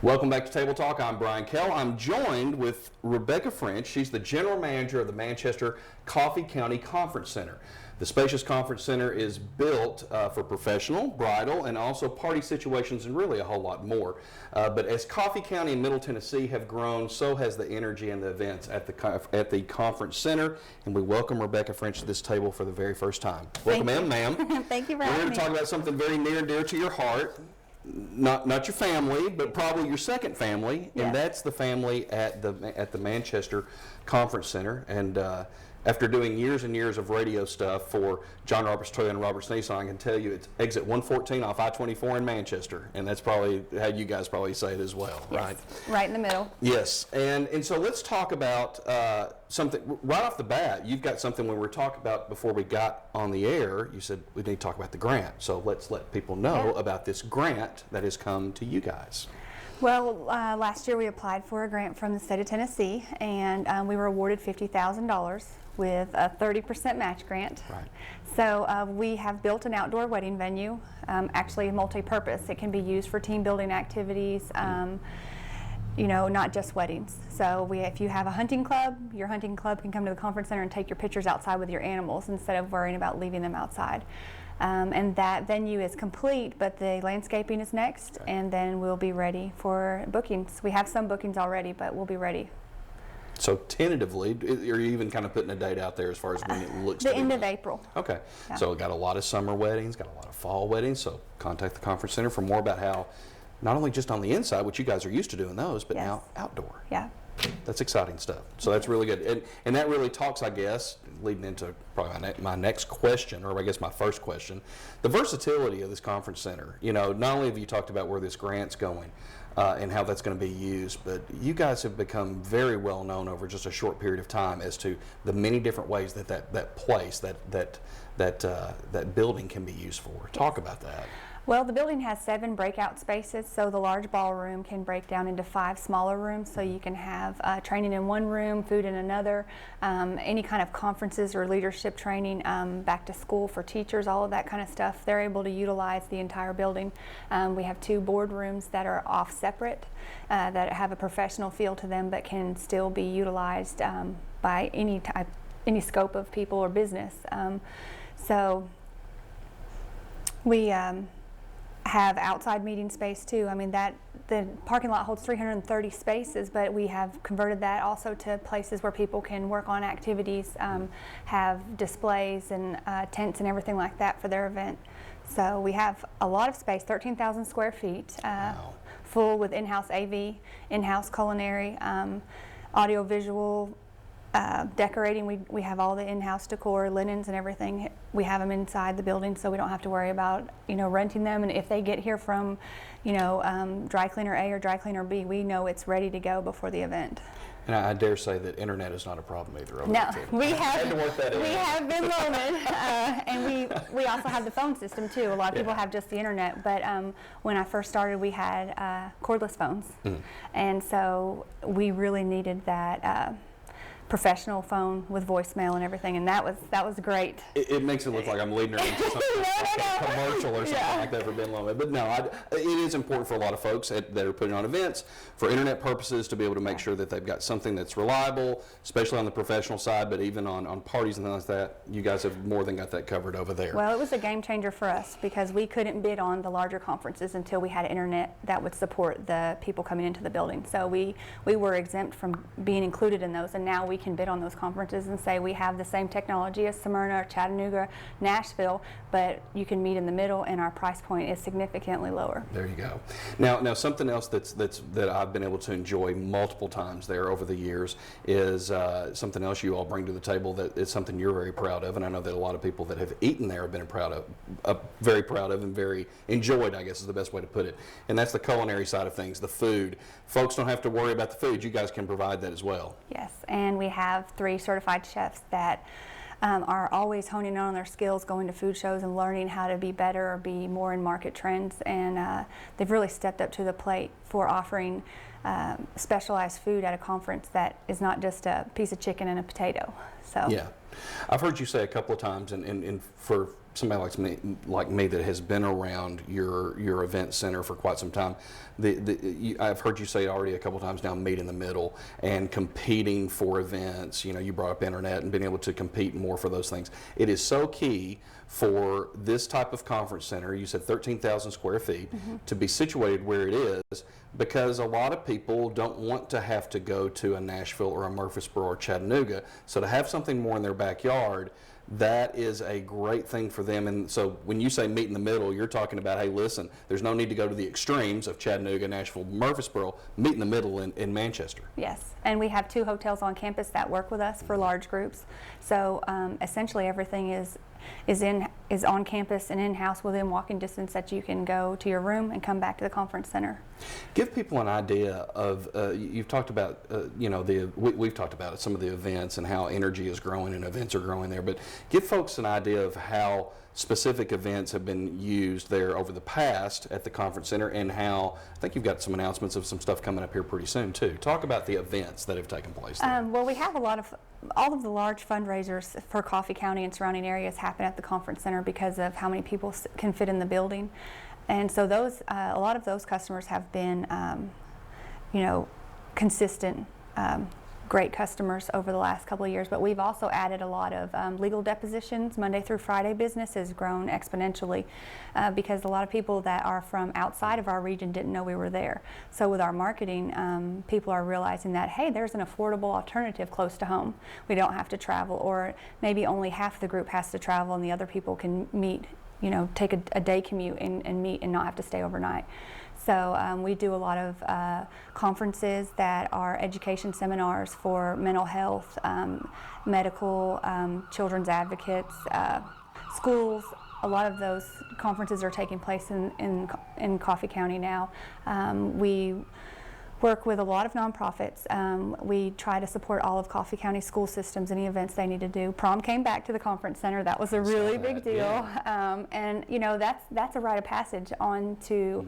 Welcome back to Table Talk. I'm Brian Kell. I'm joined with Rebecca French. She's the general manager of the Manchester Coffee County Conference Center. The spacious conference center is built for professional, bridal, and also party situations, and really a whole lot more. But as Coffee County and Middle Tennessee have grown, so has the energy and the events at the conference center. And we welcome Rebecca French to this table for the very first time. Welcome in, ma'am. Thank you for We're having here me. to talk about something very near and dear to your heart. Not your family, but probably your second family, Yes. and that's the family at the Manchester Conference Center. And after doing years and years of radio stuff for John Roberts Toyota and Roberts Nissan, I can tell you it's exit 114 off I-24 in Manchester, and that's probably how you guys probably say it as well, Yes, right? right in the middle. Yes, and so let's talk about something right off the bat. You've got something when we were talking about before we got on the air. You said we need to talk about the grant, so let's let people know about this grant that has come to you guys. Well, last year we applied for a grant from the state of Tennessee, and we were awarded $50,000 with a 30% match grant. Right. So we have built an outdoor wedding venue, actually multi-purpose. It can be used for team building activities, you know, not just weddings. So if you have a hunting club, your hunting club can come to the conference center and take your pictures outside with your animals instead of worrying about leaving them outside. And that venue is complete, but the landscaping is next, and then we'll be ready for bookings. We have some bookings already, but we'll be ready. So tentatively, are you even kind of putting a date out there as far as when it looks The to be end of done? April. Okay. Yeah. So got a lot of summer weddings, got a lot of fall weddings, so contact the conference center for more about how, not only just on the inside, which you guys are used to doing those, but Yes. now outdoor. Yeah. That's exciting stuff. So that's really good. And that really talks, I guess, leading into probably my next question, or I guess my first question, the versatility of this conference center. You know, not only have you talked about where this grant's going and how that's going to be used, but you guys have become very well known over just a short period of time as to the many different ways that place, that building can be used for. Talk about that. Well, the building has 7 breakout spaces, so the large ballroom can break down into 5 smaller rooms, so you can have training in one room, food in another, any kind of conferences or leadership training, back to school for teachers, all of that kind of stuff. They're able to utilize the entire building. We have 2 boardrooms that are off separate, that have a professional feel to them, but can still be utilized by any scope of people or business. So we have outside meeting space too. I mean, the parking lot holds 330 spaces, but we have converted that also to places where people can work on activities, have displays and tents and everything like that for their event. So we have a lot of space, 13,000 square feet, Wow. full with in-house AV, in-house culinary, audio visual, decorating. We have all the in-house decor, linens and everything. We have them inside the building, so we don't have to worry about, you know, renting them. And if they get here from, you know, dry cleaner A or dry cleaner B, we know it's ready to go before the event. And I dare say that internet is not a problem either. over No, there, too. we I had to work that in. have been loaned, and we also have the phone system too. A lot of people have just the internet, but when I first started, we had cordless phones, and so we really needed that professional phone with voicemail and everything, and that was great. It makes it look like I'm leading her into something like a commercial or something like that for Ben Lomé. But no, it is important for a lot of folks that are putting on events for internet purposes to be able to make sure that they've got something that's reliable, especially on the professional side, but even on parties and things like that. You guys have more than got that covered over there. Well, it was a game changer for us because we couldn't bid on the larger conferences until we had internet that would support the people coming into the building. So we were exempt from being included in those, and now we can bid on those conferences and say we have the same technology as Smyrna, or Chattanooga, Nashville, but you can meet in the middle, and our price point is significantly lower. There you go. Now something else that I've been able to enjoy multiple times there over the years is something else you all bring to the table that is something you're very proud of, and I know that a lot of people that have eaten there have been very proud of and very enjoyed, I guess is the best way to put it. And that's the culinary side of things, the food. Folks don't have to worry about the food. You guys can provide that as well. Yes, and we have 3 certified chefs that are always honing in on their skills, going to food shows and learning how to be better or be more in market trends, and they've really stepped up to the plate for offering specialized food at a conference that is not just a piece of chicken and a potato. So Yeah. I've heard you say a couple of times, and for somebody like me that has been around your event center for quite some time, I've heard you say already a couple of times now, meet in the middle and competing for events. You know, you brought up internet and being able to compete more for those things. It is so key for this type of conference center, you said 13,000 square feet, to be situated where it is, because a lot of people don't want to have to go to a Nashville or a Murfreesboro or Chattanooga. So to have something more in their backyard, that is a great thing for them. And so when you say meet in the middle, you're talking about, hey, listen, there's no need to go to the extremes of Chattanooga, Nashville, Murfreesboro. Meet in the middle in Manchester. yes, and we have 2 hotels on campus that work with us for large groups. So essentially everything is on campus and in-house within walking distance that you can go to your room and come back to the conference center. Give people an idea of, you've talked about, we've talked about it, some of the events and how energy is growing and events are growing there, but give folks an idea of how specific events have been used there over the past at the conference center, and how, I think you've got some announcements of some stuff coming up here pretty soon too. Talk about the events that have taken place there. Well, we have all of the large fundraisers for Coffee County and surrounding areas happen at the conference center because of how many people can fit in the building. And so those, a lot of those customers have been, consistent, great customers over the last couple of years. But we've also added a lot of legal depositions. Monday through Friday business has grown exponentially because a lot of people that are from outside of our region didn't know we were there. So with our marketing, people are realizing that, hey, there's an affordable alternative close to home. We don't have to travel, or maybe only half the group has to travel and the other people can meet, take a day commute and meet and not have to stay overnight. So we do a lot of conferences that are education seminars for mental health, medical, children's advocates, schools. A lot of those conferences are taking place in Coffee County now. We work with a lot of nonprofits. We try to support all of Coffee County school systems, any events they need to do. Prom came back to the conference center. That was a really big deal. Yeah. And that's a rite of passage on to,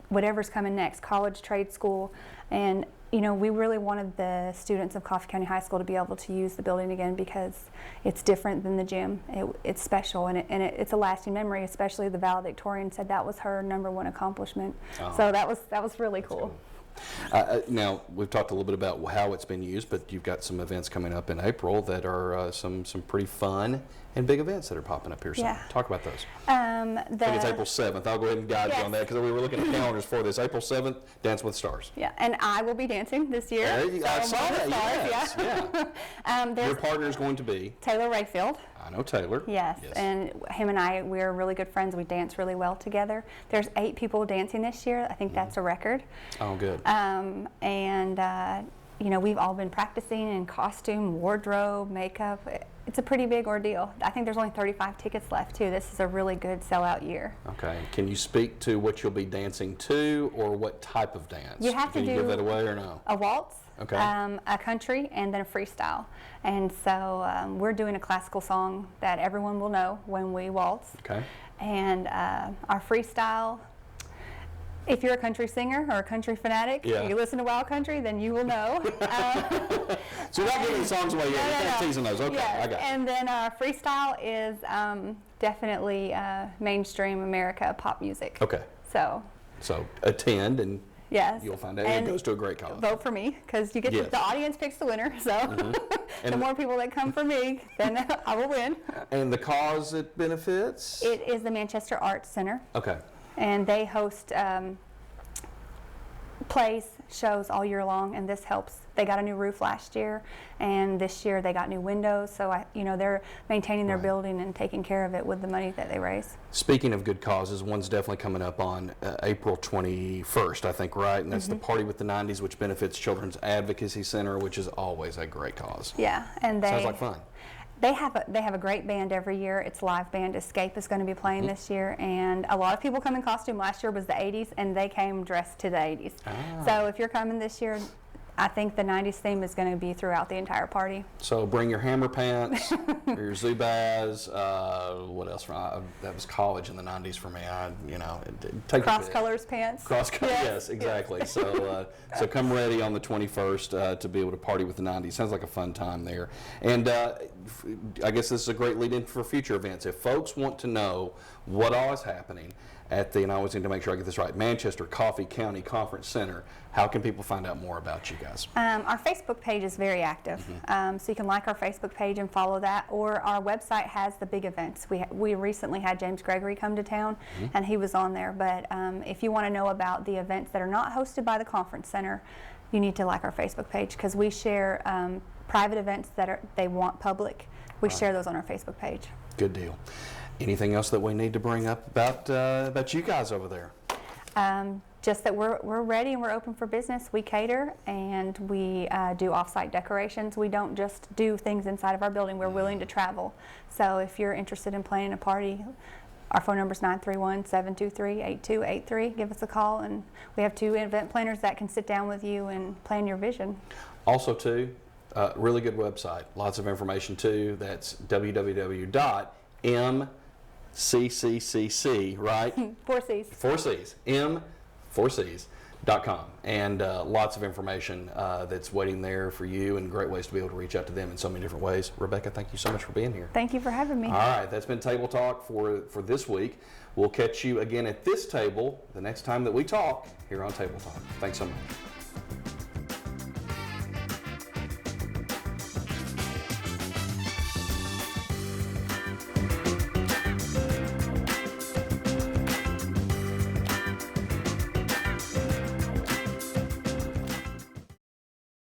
whatever's coming next, college, trade school. And, we really wanted the students of Coffee County High School to be able to use the building again because it's different than the gym. It's special, and it's a lasting memory, especially the valedictorian said that was her #1 accomplishment. Oh. So that was really cool. Now, we've talked a little bit about how it's been used, but you've got some events coming up in April that are some pretty fun and big events that are popping up here soon. Yeah. Talk about those. I I think it's April 7th. I'll go ahead and guide you on that because we were looking at calendars for this. April 7th, Dance with Stars. Yeah, and I will be dancing this year. There you go. I saw that, yes, Yeah. Your There's partner is going to be, Taylor Rayfield. I know Taylor. Yes, and him and I, we're really good friends. We dance really well together. There's 8 people dancing this year. I think that's a record. Oh, good. We've all been practicing in costume, wardrobe, makeup. It's a pretty big ordeal. I think there's only 35 tickets left too. This is a really good sellout year. Okay. Can you speak to what you'll be dancing to, or what type of dance? You have to Can you do give that away or no? a waltz, Okay. a country, and then a freestyle. And so we're doing a classical song that everyone will know when we waltz. Okay. And our freestyle, if you're a country singer or a country fanatic, Yeah. you listen to Wild Country, then you will know. So you're not giving the songs away yet. You're kind of teasing those. Okay, Yes. I got it. And then freestyle is definitely mainstream America pop music. Okay. So, So attend and yes. you'll find out. And It goes to a great cause. vote for me because you get Yes. the audience picks the winner. So the And- more people that come for me, then I will win. And the cause it benefits? It is the Manchester Arts Center, Okay. and they host plays, shows all year long, and this helps. They got a new roof last year, and this year they got new windows. So they're maintaining their Right. building and taking care of it with the money that they raise. Speaking of good causes, one's definitely coming up on April 21st, I think, right? And that's the Party with the 90s, which benefits Children's Advocacy Center, which is always a great cause. Yeah, and they Sounds like fun. They have a great band every year. It's live band. Escape is going to be playing this year, and a lot of people come in costume. Last year was the 80s, and they came dressed to the 80s. Ah. So if you're coming this year, I think the 90s theme is going to be throughout the entire party. So bring your hammer pants, or your Zubaz. What else? That was college in the '90s for me. Take Cross colors pants. Cross colors. Yes, exactly. So come ready on the 21st to be able to party with the '90s. Sounds like a fun time there. And I guess this is a great lead-in for future events. If folks want to know what all is happening at the, and I always need to make sure I get this right, Manchester Coffee County Conference Center, how can people find out more about you guys? Our Facebook page is very active, so you can like our Facebook page and follow that, or our website has the big events. We recently had James Gregory come to town, and he was on there, but if you want to know about the events that are not hosted by the Conference Center, you need to like our Facebook page, because we share private events that they want public. We share those on our Facebook page. Good deal. Anything else that we need to bring up about you guys over there? Just that we're ready and we're open for business. We cater and we do off-site decorations. We don't just do things inside of our building. We're willing to travel. So if you're interested in planning a party, our phone number is 931-723-8283. Give us a call, and we have 2 event planners that can sit down with you and plan your vision. Also, too, really good website. Lots of information, too. That's www.mccccc, right? 4 C's. 4 C's. M4Cs.com. And lots of information that's waiting there for you, and great ways to be able to reach out to them in so many different ways. Rebecca, thank you so much for being here. Thank you for having me. All right, that's been Table Talk for this week. We'll catch you again at this table the next time that we talk here on Table Talk. Thanks so much.